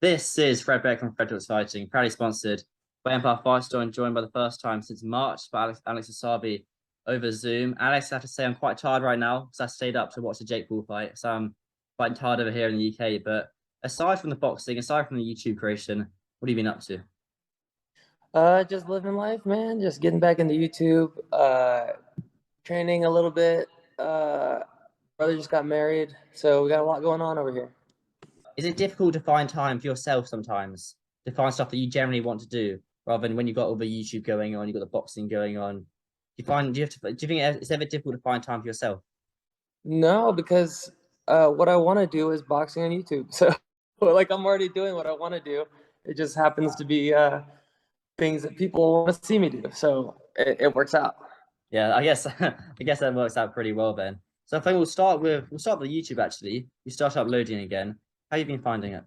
This is Fred Beck from Fred Talks Fighting, proudly sponsored by Empire Fight Store and joined by the first time since March by Alex Asabi over Zoom. Alex, I have to say I'm quite tired right now because I stayed up to watch the Jake Paul fight, so I'm quite tired over here in the UK. But aside from the boxing, aside from the YouTube creation, what have you been up to? Just living life, man. Just getting back into YouTube, training a little bit. Uh, Brother just got married, so we got a lot going on over here. Is it difficult to find time for yourself sometimes to find stuff that you generally want to do rather than when you've got all the YouTube going on, you've got the boxing going on? Do you think it's ever difficult to find time for yourself? No, because what I want to do is boxing on YouTube. So, like, I'm already doing what I want to do. It just happens to be things that people want to see me do. So it works out. Yeah, I guess I guess that works out pretty well then. So I think we'll start with YouTube actually. You start uploading again. How you been finding it?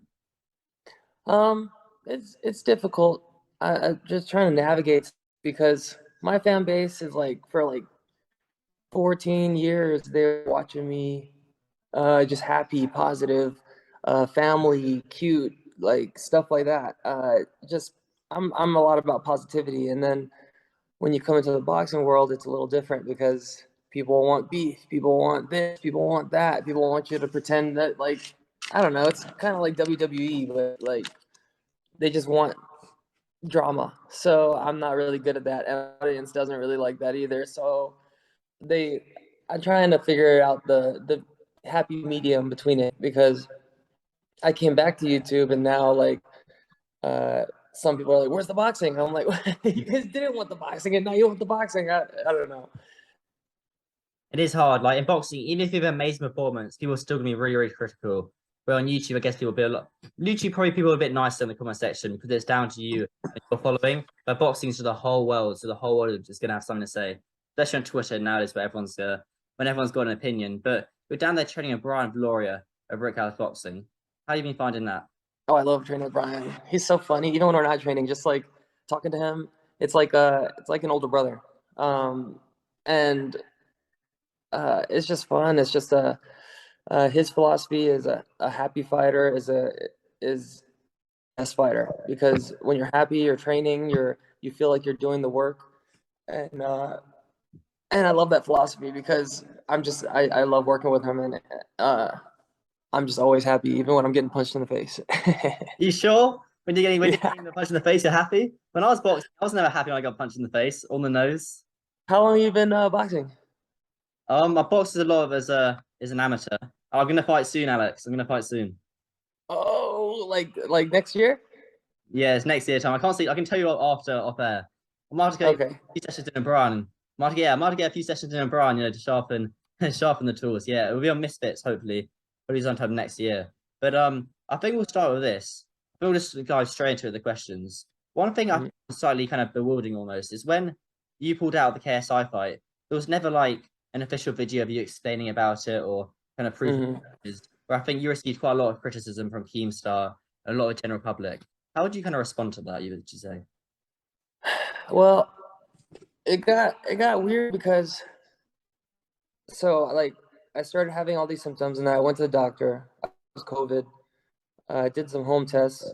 Um, it's difficult. I'm just trying to navigate because my fan base is like for like 14 years they're watching me, just happy, positive, family, cute, like stuff like that. Just I'm a lot about positivity, and then when you come into the boxing world, it's a little different because people want beef, people want this, people want that, people want you to pretend that, like, I don't know, it's kind of like WWE, but like they just want drama. So I'm not really good at that, and the audience doesn't really like that either. So they I'm trying to figure out the happy medium between it because I came back to YouTube and now like uh some people are like, "Where's the boxing?" I'm like, "You guys didn't want the boxing, and now you want the boxing." I don't know. It is hard. Like in boxing, even if you have an amazing performance, people are still gonna be really, really critical. But on YouTube, I guess people will be a lot. YouTube probably people are a bit nicer in the comment section because it's down to you and your following. But boxing is to the whole world, so the whole world is gonna have something to say. Especially on Twitter nowadays, where when everyone's got an opinion. But we're down there training with Brian Gloria over at Cali Boxing. How have you been finding that? Oh, I love training with Brian. He's so funny. Even when we're not training, just like talking to him, it's like an older brother. And it's just fun. It's just his philosophy is a happy fighter is best fighter because when you're happy, you're training, you feel like you're doing the work, and I love that philosophy because I love working with him, and uh, I'm just always happy even when I'm getting punched in the face. You sure? When you're Yeah. getting the punch in the face, you're happy? When I was boxing, I was never happy when I got punched in the face, on the nose. How long have you been boxing? I boxed a lot of as an amateur. I'm gonna fight soon, Alex. I'm gonna fight soon. Oh, like next year? Yeah, it's next year time. I can't see. I can tell you after off air. I might have to get a Okay. few sessions in Brian. I might have to get a few sessions in Brian, to sharpen sharpen the tools. Yeah, it'll be on Misfits hopefully, probably sometime next year. But I think we'll start with this. We'll just go straight into the questions. One thing I Mhm. find slightly kind of bewildering almost is when you pulled out of the KSI fight, there was never like an official video of you explaining about it or kind of proof of Mhm. it, where I think you received quite a lot of criticism from Keemstar and a lot of the general public. How would you kind of respond to that, you would you say? Well, it got weird because so like I started having all these symptoms and I went to the doctor. It was COVID. I did some home tests.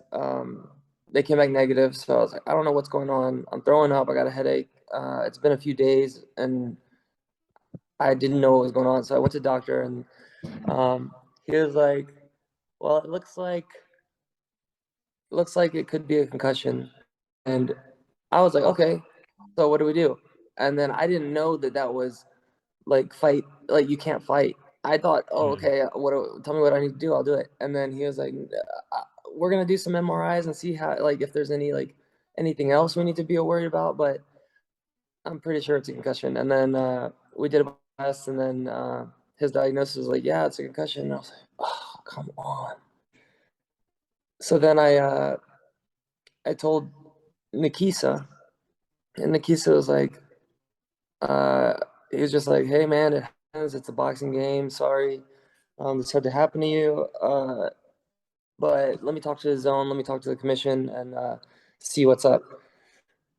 They came back negative, so I was like, I don't know what's going on. I'm throwing up. I got a headache. It's been a few days, and I didn't know what was going on. So I went to the doctor, and he was like, "Well, it looks like it could be a concussion." And I was like, "Okay, so what do we do?" And then I didn't know that that was like fight, like you can't fight. I thought, oh, Mm. okay, tell me what I need to do, I'll do it. And then he was like, we're gonna do some MRIs and see how, like, if there's anything else we need to be worried about, but I'm pretty sure it's a concussion. And then we did a test, and then his diagnosis was like, yeah, it's a concussion. And I was like, oh, come on. So then I told Nikisa, and Nikisa was like, uh, he was just like, hey man, it happens. It's a boxing game. Sorry, this had to happen to you. But let me talk to the zone. Let me talk to the commission and see what's up.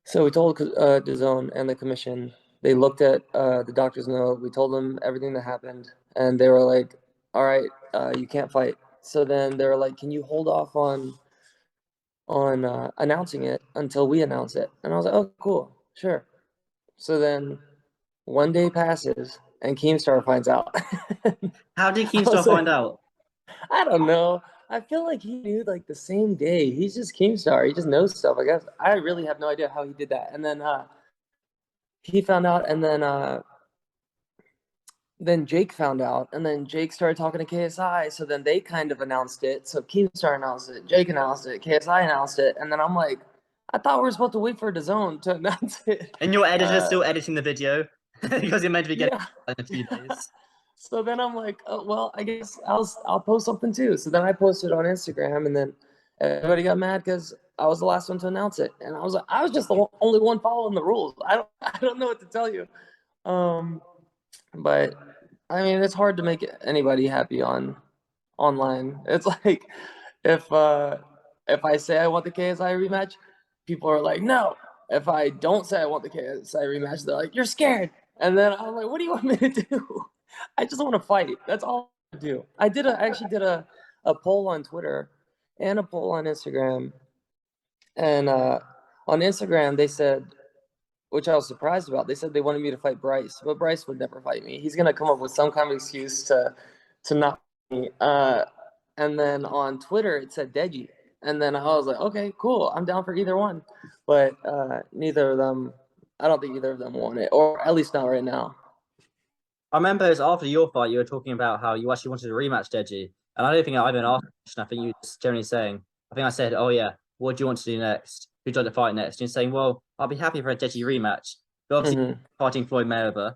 So we told the zone and the commission. They looked at the doctor's note. We told them everything that happened, and they were like, "All right, you can't fight." So then they were like, "Can you hold off on announcing it until we announce it. And I was like, oh, cool, sure. So then one day passes and Keemstar finds out. How did I was Keemstar like, find out? I don't know. I feel like he knew like the same day. He's just Keemstar. He just knows stuff. I guess I really have no idea how he did that. And then he found out, and then Jake found out, and then Jake started talking to KSI. So then they kind of announced it. So Keemstar announced it, Jake announced it, KSI announced it, and then I'm like, I thought we were supposed to wait for DAZN to announce it. And your editor's still editing the video because you're meant to be getting Yeah. it in a few days. So then I'm like, oh, well, I guess I'll post something too. So then I posted on Instagram, and then everybody got mad because I was the last one to announce it, and I was just the only one following the rules. I don't know what to tell you. But I mean, it's hard to make anybody happy online. It's like if I say I want the KSI rematch, people are like, no. If I don't say I want the KSI rematch, they're like, you're scared. And then I'm like, what do you want me to do? I just want to fight. That's all I do. I actually did a poll on Twitter and a poll on Instagram. And on Instagram they said, which I was surprised about, they said they wanted me to fight Bryce, but Bryce would never fight me. He's gonna come up with some kind of excuse to not fight me. And then on Twitter it said Deji. And then I was like, okay, cool. I'm down for either one. But neither of them, I don't think either of them want it, or at least not right now. I remember it was after your fight, you were talking about how you actually wanted to rematch Deji. And I don't think I've been asked a question. I think you just generally saying, I think I said, oh yeah, what do you want to do next? Who'd you like to fight next? And you're saying, well, I'll be happy for a Deji rematch. But obviously, Mhm. fighting Floyd Mayweather.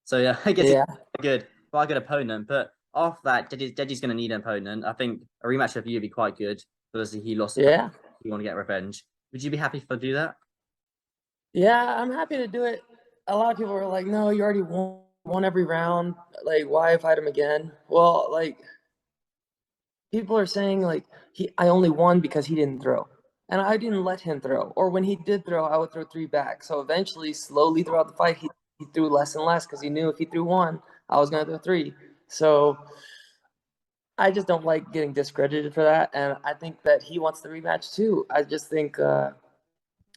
So yeah, I guess Yeah. it's quite a good opponent. But after that, Deji's going to need an opponent. I think a rematch of you would be quite good. Obviously, he lost. Yeah. You want to get revenge. Would you be happy to do that? Yeah, I'm happy to do it. A lot of people were like, no, you already won every round. Like, why fight him again? Well, like, people are saying like I only won because he didn't throw. And I didn't let him throw. Or when he did throw, I would throw three back. So eventually, slowly throughout the fight, he threw less and less because he knew if he threw one, I was gonna throw three. So I just don't like getting discredited for that. And I think that he wants the rematch too. I just think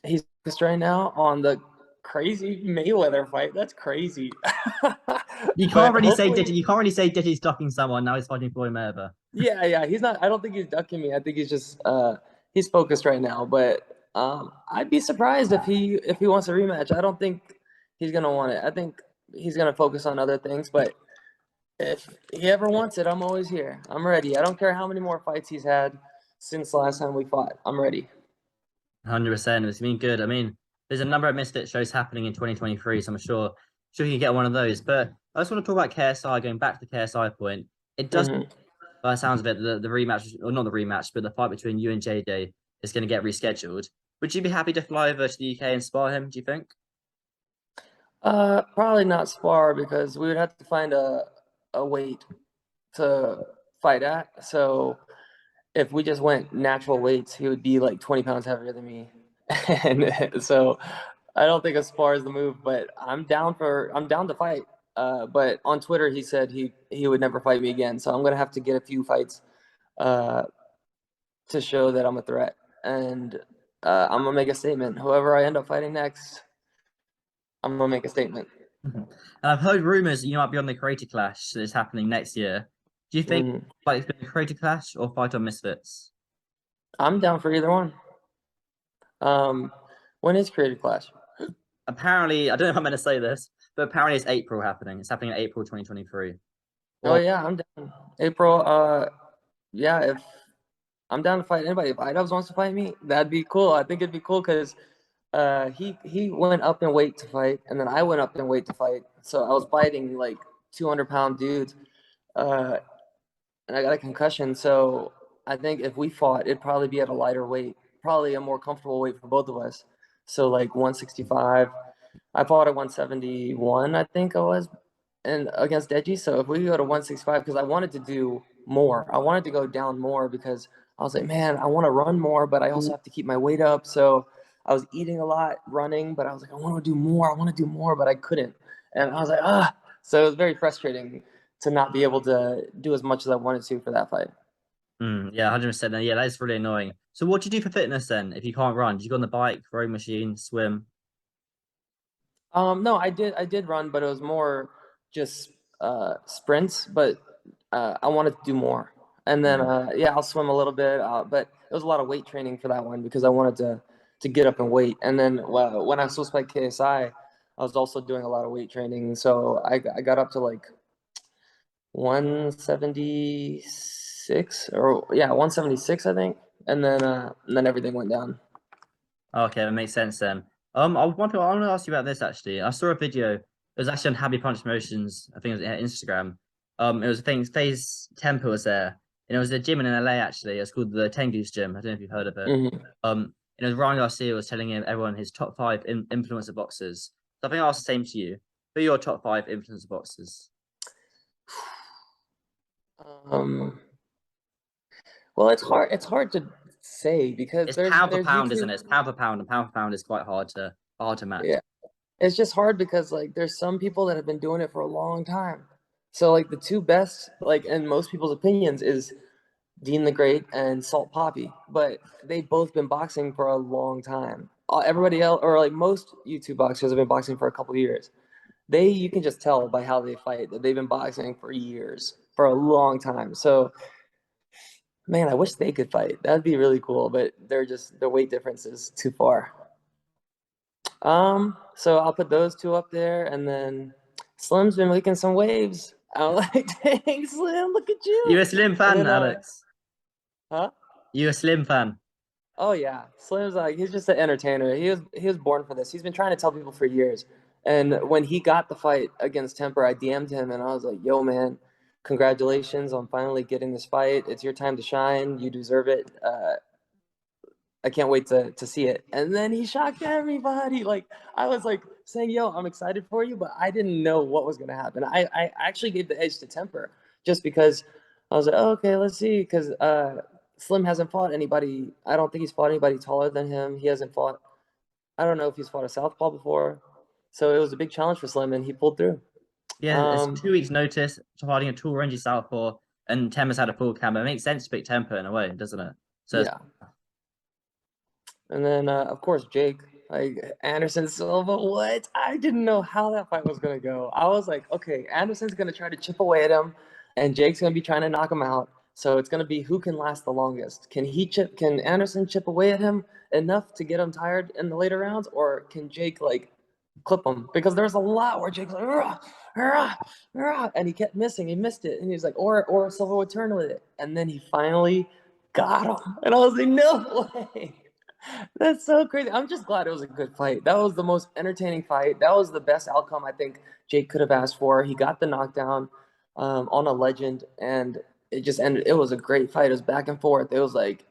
he's focused right now on the crazy Mayweather fight. That's crazy. You can't But really say Deji. hopefully, You can't really say Deji's ducking someone. Now he's fighting Floyd Mayweather. yeah. He's not. I don't think he's ducking me. I think he's just he's focused right now. But I'd be surprised if he wants a rematch. I don't think he's gonna want it. I think he's gonna focus on other things. But if he ever wants it, I'm always here. I'm ready. I don't care how many more fights he's had since last time we fought. I'm ready. 100%. It's been good. I mean, there's a number of Misfit shows happening in 2023, so I'm sure you can get one of those. But I just want to talk about KSI. Going back to the KSI point, it does. Hmm. By the sounds of it, the rematch, or not the rematch, but the fight between you and JD is going to get rescheduled. Would you be happy to fly over to the UK and spar him? Do you think? Probably not spar because we would have to find a weight to fight at. So if we just went natural weights, he would be like 20 pounds heavier than me. And so I don't think a spar is the move, but I'm down to fight. But on Twitter he said he would never fight me again. So I'm gonna have to get a few fights uh to show that I'm a threat. And I'm gonna make a statement. Whoever I end up fighting next, I'm gonna make a statement. And I've heard rumors you might be on the Creator Clash that is happening next year. Do you think Mhm. like it's been a Creator Clash or Fight on Misfits? I'm down for either one. Um, when is Creative Clash? Apparently, I don't know if I'm going to say this, but apparently it's April happening. It's happening in April 2023. Oh Well, yeah, I'm down. April. Yeah, if I'm down to fight anybody. If Idubbbz wants to fight me, that'd be cool. I think it'd be cool because he went up in weight to fight, and then I went up in weight to fight. So I was fighting like 200-pound dudes, uh, and I got a concussion. So I think if we fought, it'd probably be at a lighter weight, probably a more comfortable weight for both of us. So like 165. I fought at 171, I think I was, and against Deji. So if we go to 165, because I wanted to do more, I wanted to go down more because I was like, man, I want to run more, but I also have to keep my weight up. So I was eating a lot, running, but I was like, I want to do more, I want to do more, but I couldn't. And I was like, ah. So it was very frustrating to not be able to do as much as I wanted to for that fight. yeah, 100%. Yeah, that is really annoying. So what do you do for fitness then? If you can't run, do you go on the bike, rowing machine, swim? No, I did run, but it was more just sprints. But I wanted to do more. And then Mm. yeah, I'll swim a little bit. But it was a lot of weight training for that one because I wanted to get up and weight. And then when I was supposed to play KSI, I was also doing a lot of weight training. So I got up to like 176 or yeah, 176 I think. And then everything went down. Okay, that makes sense then. one thing I want to ask you about this actually. I saw a video. It was actually on Happy Punch Motions. I think it was Instagram. It was a thing. FaZe Temper was there, and it was a gym in LA actually. It's called the Tengus Gym. I don't know if you've heard of it. Hmm. And it was Ryan Garcia was telling everyone his top five influencer boxers. So I think I'll ask the same to you. Who are your top five influencer boxers? Um, well, it's hard to say because It's there's pound for there's pound, isn't YouTube. it? It's pound for pound, and pound for pound is quite hard to match. Yeah, it's just hard because like there's some people that have been doing it for a long time. So like the two best, like in most people's opinions, is Dean the Great and Salt Poppy, but they've both been boxing for a long time. Everybody else, or like most YouTube boxers, have been boxing for a couple of years. You can just tell by how they fight that they've been boxing for years, for a long time. So, man, I wish they could fight. That'd be really cool, but the weight difference is too far. So I'll put those two up there, and then Slim's been making some waves. I'm like, dang, Slim, look at You you. a Slim And fan, then, Alex? huh? You a Slim fan? Oh yeah, Slim's like he's just an entertainer. He was born for this. He's been trying to tell people for years. And when he got the fight against Temper, I DM'd him and I was like, "Yo, man, congratulations on finally getting this fight. It's your time to shine. You deserve it. I can't wait to see it." And then he shocked everybody. Like I was like saying, "Yo, I'm excited for you," but I didn't know what was gonna happen. I actually gave the edge to Temper just because I was like, oh, "Okay, let's see," because Slim hasn't fought anybody. I don't think he's fought anybody taller than him. He hasn't fought. I don't know if he's fought a southpaw before, so it was a big challenge for Slim, and he pulled through. Yeah, it's Um, 2 weeks' notice, fighting a tall, rangy southpaw, and Temper's had a full camp. It makes sense to pick Temper in a way, doesn't it? So yeah, and then of course Jake, like Anderson Silva. What? I didn't know how that fight was gonna go. I was like, okay, Anderson's gonna try to chip away at him, and Jake's gonna be trying to knock him out. So it's gonna be who can last the longest. Can Anderson chip away at him enough to get him tired in the later rounds, or can Jake like clip him? Because there's a lot where Jake's like, "Rah, rah, rah," and he kept missing. He missed it, and he was like, or Silva would turn with it, and then he finally got him, and I was like, no way. That's so crazy. I'm just glad it was a good fight. That was the most entertaining fight. That was the best outcome I think Jake could have asked for. He got the knockdown on a legend, and it just ended. It was a great fight. It was back and forth. It was like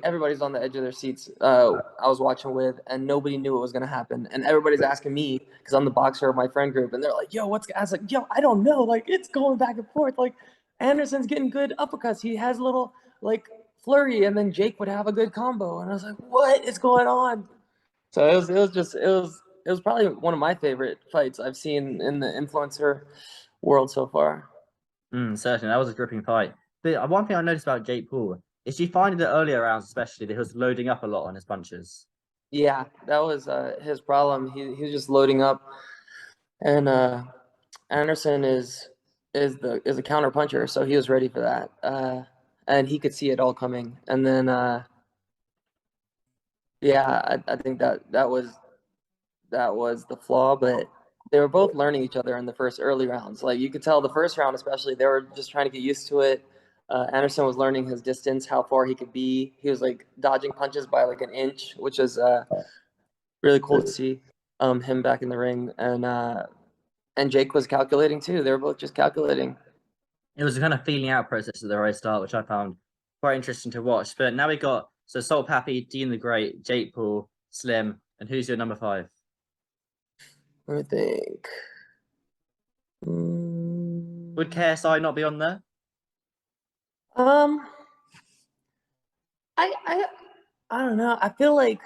everybody's on the edge of their seats. I was watching with, and nobody knew what was gonna happen. And everybody's asking me because I'm the boxer of my friend group, and they're like, "Yo, what's?" I was like, "Yo, I don't know. Like, it's going back and forth. Like, Anderson's getting good uppercuts. He has little like flurry, and then Jake would have a good combo." And I was like, "What is going on?" So it was probably one of my favorite fights I've seen in the influencer world so far. certainly that was a gripping fight. But one thing I noticed about Jake Paul is you find in the earlier rounds, especially, that he was loading up a lot on his punches. Yeah, that was his problem. He was just loading up, and Anderson is a counter puncher, so he was ready for that, and he could see it all coming. And then yeah, I think that was the flaw, but they were both learning each other in the first early rounds. Like you could tell the first round, especially, they were just trying to get used to it. Anderson was learning his distance, how far he could be. He was like dodging punches by like an inch, which is really cool to see. Him back in the ring, and Jake was calculating too. They were both just calculating. It was a kind of feeling out process at the very start, which I found quite interesting to watch. But now we got so Salt Pappy, Dean the Great, Jake Paul, Slim, and who's your number five? Let me think. Mm, Would KSI not be on there? um, I I I don't know. I feel like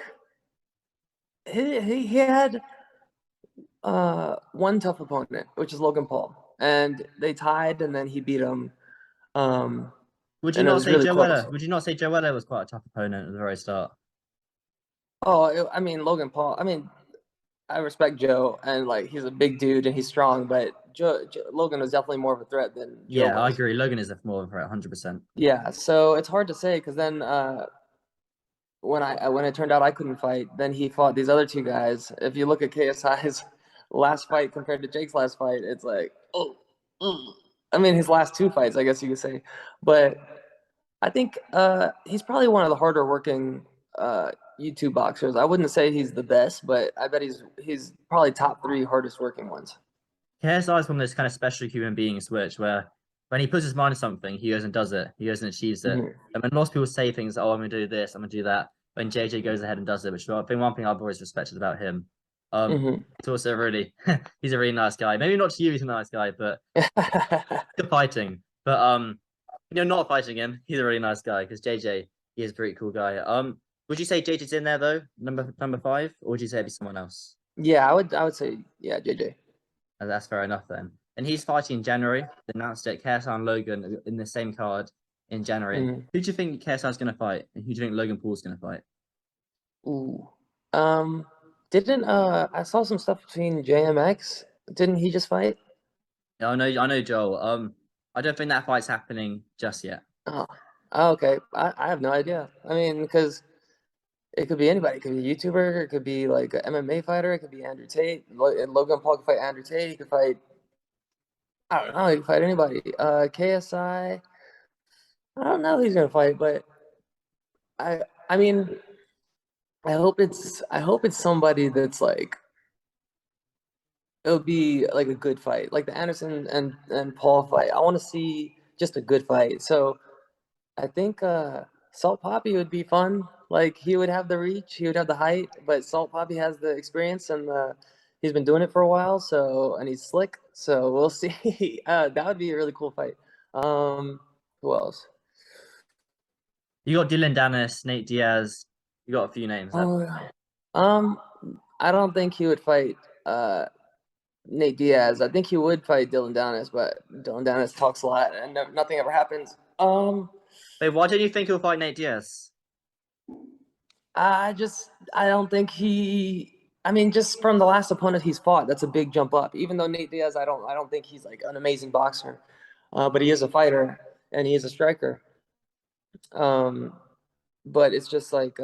he had one tough opponent, which is Logan Paul, and they tied, and then he beat him. Um, Would you and it not was say really close. Joella? Would you not say Joella was quite a tough opponent at the very start? Oh, I mean Logan Paul. I mean, I respect Joe, and like he's a big dude and he's strong, but Logan was definitely more of a threat than Joe Yeah, I was. agree. Logan is a more of a threat, 100%. Yeah, so it's hard to say because then when it turned out I couldn't fight, then he fought these other two guys. If you look at KSI's last fight compared to Jake's last fight, it's like, oh, mm. I mean his last two fights, I guess you could say. But I think he's probably one of the harder working YouTube boxers. I wouldn't say he's the best, but I bet he's probably top three hardest working ones. KSI is one of those kind of special human beings, which where when he puts his mind to something, he goes and does it. He goes and achieves it. Mhm. And when most people say things, oh, I'm gonna do this, I'm gonna do that. When JJ goes ahead and does it, which I think one thing I've always respected about him. Mhm. It's also really he's a really nice guy. Maybe not to you, he's a nice guy, but good fighting. But not fighting him, he's a really nice guy because JJ, he is a pretty cool guy. Would you say JJ's in there though, number five, or would you say it'd be someone else? Yeah, I would say yeah, JJ. That's fair enough then. And he's fighting in January. They announced it. KSI and Logan in the same card in January. Mhm. Who do you think KSI's going to fight? And who do you think Logan Paul's going to fight? Ooh. Didn't I saw some stuff between JMX? Didn't he just fight? Yeah, I know, Joel. I don't think that fight's happening just yet. Oh, okay. I have no idea. I mean, because it could be anybody. It could be a YouTuber. It could be like an MMA fighter. It could be Andrew Tate. Logan Paul could fight Andrew Tate. He could fight. I don't know. He could fight anybody. KSI. I don't know who he's gonna fight, but I mean, I hope it's somebody that's like it'll be like a good fight, like the Anderson and Paul fight. I want to see just a good fight. So I think Salt Poppy would be fun. Like he would have the reach, he would have the height, but Salt Poppy has the experience and he's been doing it for a while. So and he's slick. So we'll see. That would be a really cool fight. Who else? You got Dylan Dennis, Nate Diaz. You got a few names. Oh, um, I don't think he would fight Nate Diaz. I think he would fight Dylan Dennis, but Dylan Dennis talks a lot and nothing ever happens. Wait, why don't you think he'll fight Nate Diaz? I don't think I mean, just from the last opponent he's fought, that's a big jump up. Even though Nate Diaz, I don't think he's like an amazing boxer, but he is a fighter and he is a striker. Um, but it's like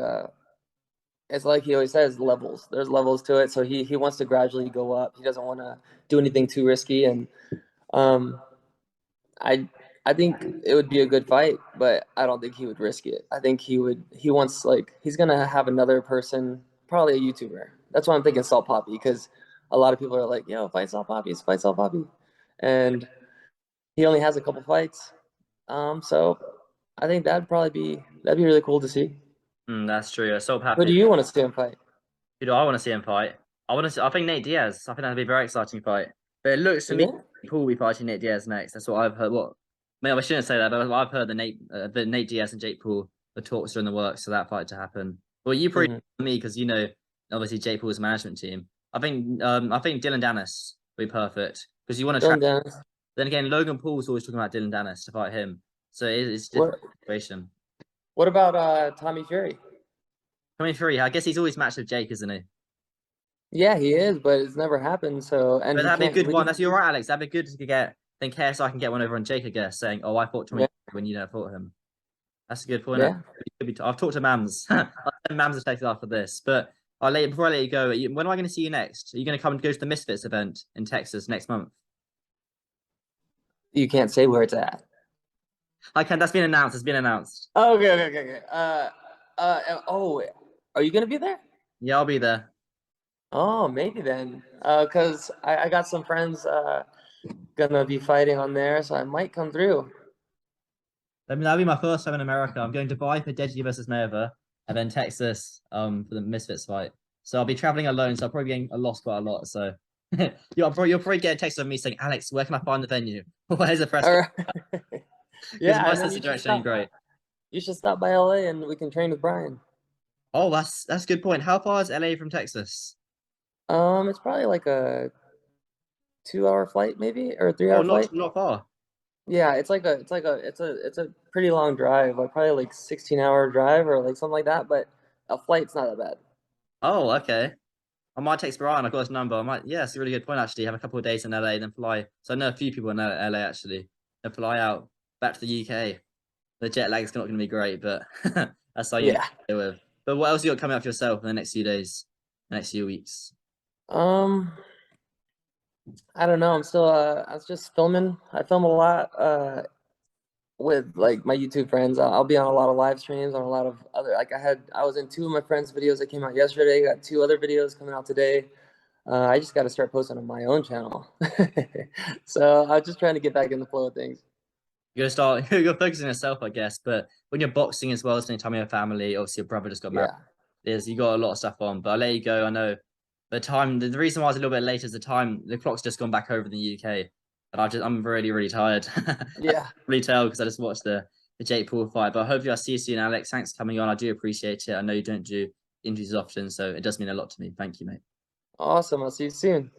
he always says, levels. There's levels to it, so he wants to gradually go up. He doesn't want to do anything too risky, and um, I I think it would be a good fight, but I don't think he would risk it. I think he wants like he's gonna have another person, probably a YouTuber. That's why I'm thinking Salt Poppy, because a lot of people are like, yo, fight Salt Poppy, fight Salt Poppy. And he only has a couple fights. So I think that'd be really cool to see. That's true. So Who do happy. you want to see him fight? Who do I want to see him fight? I think Nate Diaz. I think that'd be a very exciting fight. But it looks to You me think? Paul will be fighting Nate Diaz next. That's what I've heard. What? Maybe I shouldn't say that, but I've heard the Nate Diaz and Jake Paul, the talks are in the works for that fight to happen. Well, you probably Mhm. know me because you know obviously Jake Paul's management team. I think Dylan Dennis will be perfect because you want to track. Dylan Dennis. Then again, Logan Paul's always talking about Dylan Dennis to fight him, so it's a different What situation. What about Tommy Fury? Coming through, I guess he's always matched with Jake, isn't he? Yeah, he is, but it's never happened. So, and But he that'd be a can't good one. leave. That's you're right, Alex. That'd be good to get. Then KSI can get one over on Jake, I guess, saying, "Oh, I fought Tommy Yeah, when you never fought him." That's a good point. yeah. I've talked to Mams. Mams has taken after this, but before I let you go. When am I going to see you next? Are you going to come and go to the Misfits event in Texas next month? You can't say where it's at. I can. That's been announced. It's been announced. Oh, okay. Oh, are you gonna be there? Yeah, I'll be there. Oh, maybe then. Cause I got some friends gonna be fighting on there, so I might come through. I mean, that'll be my first time in America. I'm going to Dubai for Deji versus Mayweather, and then Texas for the Misfits fight. So I'll be traveling alone, so I'll probably be getting lost quite a lot. So you'll probably get a text from me saying, "Alex, where can I find the venue? Where's the press?" All right. Because Yeah, my and then sister direction ain't great. you should stop by LA and we can train with Brian. Oh, that's a good point. How far is LA from Texas? It's probably like a 2 hour flight, maybe, or a 3 Oh, hour flight. not far. Yeah, it's a pretty long drive, like probably like 16-hour drive or like something like that, but a flight's not that bad. Oh, okay. I might text Brian. I've got his number. I might. Yeah, it's a really good point actually. Have a couple of days in LA, then fly. So I know a few people in LA actually. Then fly out back to the UK. The jet lag's not going to be great, but that's how you Yeah. deal with. But what else you got coming up for yourself in the next few days, the next few weeks? Um, I don't know. I was just filming. I film a lot with like my YouTube friends. I'll be on a lot of live streams on a lot of other like I was in two of my friends' videos that came out yesterday. Got two other videos coming out today. I just got to start posting on my own channel. So I'm just trying to get back in the flow of things. You're gonna start. You're focusing on yourself, I guess. But when you're boxing as well, spending time with your family. Obviously, your brother just got married. Yeah. You got a lot of stuff on. But I'll let you go. I know the time. The reason why I was a little bit late is the clock's just gone back over in the UK, and I'm really really tired. I Yeah. really tell because I just watched the Jake Paul fight. But hopefully I'll see you soon, Alex. Thanks for coming on. I do appreciate it. I know you don't do interviews often, so it does mean a lot to me. Thank you, mate. Awesome. I'll see you soon.